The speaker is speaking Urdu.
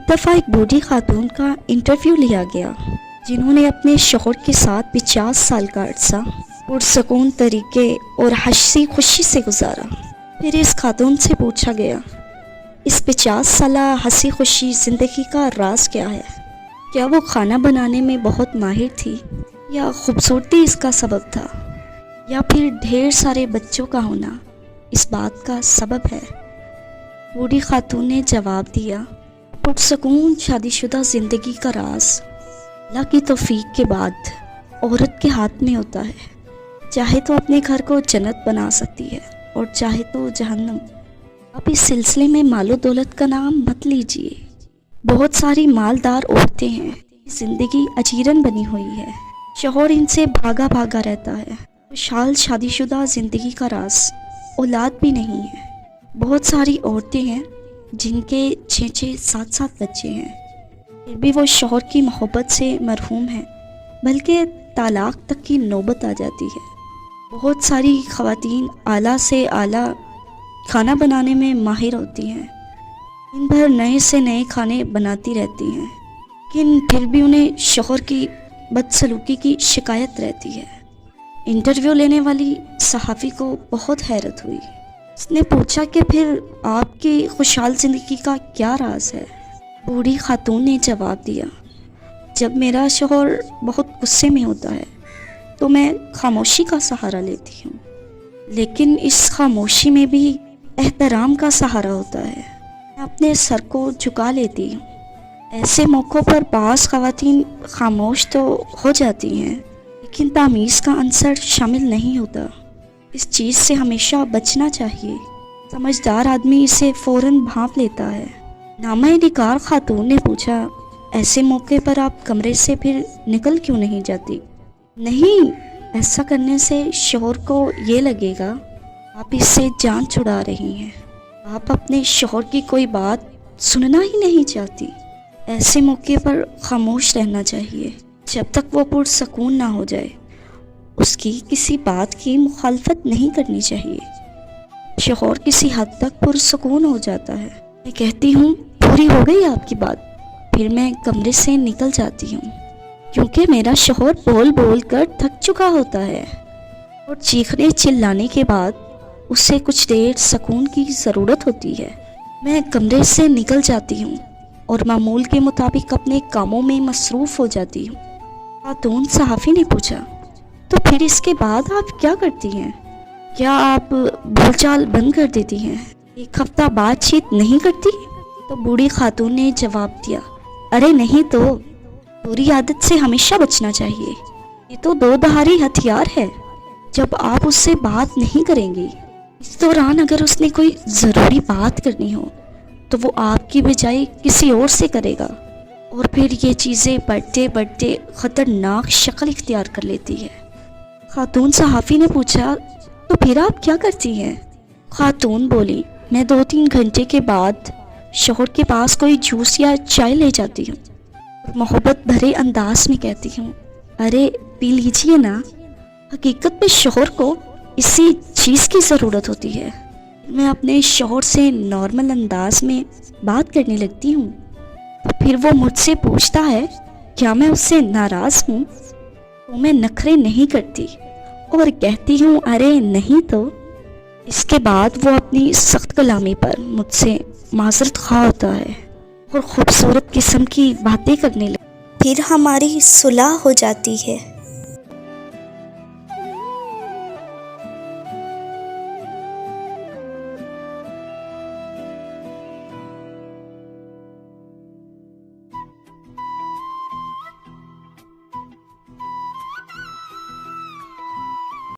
ایک دفعہ ایک بوڑھی خاتون کا انٹرویو لیا گیا جنہوں نے اپنے شوہر کے ساتھ 50 سال کا عرصہ پرسکون طریقے اور ہنسی خوشی سے گزارا۔ پھر اس خاتون سے پوچھا گیا، اس 50 سالہ ہنسی خوشی زندگی کا راز کیا ہے؟ کیا وہ کھانا بنانے میں بہت ماہر تھی، یا خوبصورتی اس کا سبب تھا، یا پھر ڈھیر سارے بچوں کا ہونا اس بات کا سبب ہے؟ بوڑھی خاتون نے جواب دیا، پرسکون شادی شدہ زندگی کا راز اللہ کی توفیق کے بعد عورت کے ہاتھ میں ہوتا ہے۔ چاہے تو اپنے گھر کو جنت بنا سکتی ہے اور چاہے تو جہنم۔ آپ اس سلسلے میں مال و دولت کا نام مت لیجیے۔ بہت ساری مالدار عورتیں ہیں، زندگی اجیرن بنی ہوئی ہے، شوہر ان سے بھاگا بھاگا رہتا ہے۔ خوشحال شادی شدہ زندگی کا راز اولاد بھی نہیں ہے۔ بہت ساری عورتیں ہیں جن کے 6 7 بچے ہیں، پھر بھی وہ شوہر کی محبت سے محروم ہیں، بلکہ طلاق تک کی نوبت آ جاتی ہے۔ بہت ساری خواتین اعلیٰ سے اعلیٰ کھانا بنانے میں ماہر ہوتی ہیں، دن بھر نئے سے نئے کھانے بناتی رہتی ہیں، لیکن پھر بھی انہیں شوہر کی بدسلوکی کی شکایت رہتی ہے۔ انٹرویو لینے والی صحافی کو بہت حیرت ہوئی۔ اس نے پوچھا کہ پھر آپ کی خوشحال زندگی کا کیا راز ہے؟ بوڑھی خاتون نے جواب دیا، جب میرا شوہر بہت غصے میں ہوتا ہے تو میں خاموشی کا سہارا لیتی ہوں، لیکن اس خاموشی میں بھی احترام کا سہارا ہوتا ہے۔ میں اپنے سر کو جھکا لیتی ہوں۔ ایسے موقعوں پر بعض خواتین خاموش تو ہو جاتی ہیں، لیکن تمیز کا عنصر شامل نہیں ہوتا۔ اس چیز سے ہمیشہ بچنا چاہیے۔ سمجھدار آدمی اسے فوراً بھانپ لیتا ہے۔ نامہ نگار خاتون نے پوچھا، ایسے موقع پر آپ کمرے سے پھر نکل کیوں نہیں جاتی؟ نہیں، ایسا کرنے سے شوہر کو یہ لگے گا آپ اس سے جان چھڑا رہی ہیں، آپ اپنے شوہر کی کوئی بات سننا ہی نہیں چاہتی۔ ایسے موقع پر خاموش رہنا چاہیے جب تک وہ پرسکون نہ ہو جائے۔ اس کی کسی بات کی مخالفت نہیں کرنی چاہیے۔ شوہر کسی حد تک پرسکون ہو جاتا ہے، میں کہتی ہوں پوری ہو گئی آپ کی بات، پھر میں کمرے سے نکل جاتی ہوں، کیونکہ میرا شوہر بول بول کر تھک چکا ہوتا ہے اور چیخنے چلانے کے بعد اسے کچھ دیر سکون کی ضرورت ہوتی ہے۔ میں کمرے سے نکل جاتی ہوں اور معمول کے مطابق اپنے کاموں میں مصروف ہو جاتی ہوں۔ خاتون صحافی نے پوچھا، تو پھر اس کے بعد آپ کیا کرتی ہیں؟ کیا آپ بول چال بند کر دیتی ہیں؟ ایک ہفتہ بات چیت نہیں کرتی؟ تو بوڑھی خاتون نے جواب دیا، ارے نہیں تو، بری عادت سے ہمیشہ بچنا چاہیے۔ یہ تو دو دھاری ہتھیار ہے۔ جب آپ اس سے بات نہیں کریں گی، اس دوران اگر اس نے کوئی ضروری بات کرنی ہو تو وہ آپ کی بجائے کسی اور سے کرے گا، اور پھر یہ چیزیں بڑھتے بڑھتے خطرناک شکل اختیار کر لیتی ہے۔ خاتون صحافی نے پوچھا، تو پھر آپ کیا کرتی ہیں؟ خاتون بولی، میں 2-3 گھنٹے کے بعد شوہر کے پاس کوئی جوس یا چائے لے جاتی ہوں اور محبت بھرے انداز میں کہتی ہوں، ارے پی لیجیے نا۔ حقیقت میں شوہر کو اسی چیز کی ضرورت ہوتی ہے۔ میں اپنے شوہر سے نارمل انداز میں بات کرنے لگتی ہوں، پھر وہ مجھ سے پوچھتا ہے کیا میں اس سے ناراض ہوں، تو میں نخرے نہیں کرتی اور کہتی ہوں ارے نہیں تو۔ اس کے بعد وہ اپنی سخت کلامی پر مجھ سے معذرت خواہ ہوتا ہے اور خوبصورت قسم کی باتیں کرنے لگتی، پھر ہماری صلح ہو جاتی ہے۔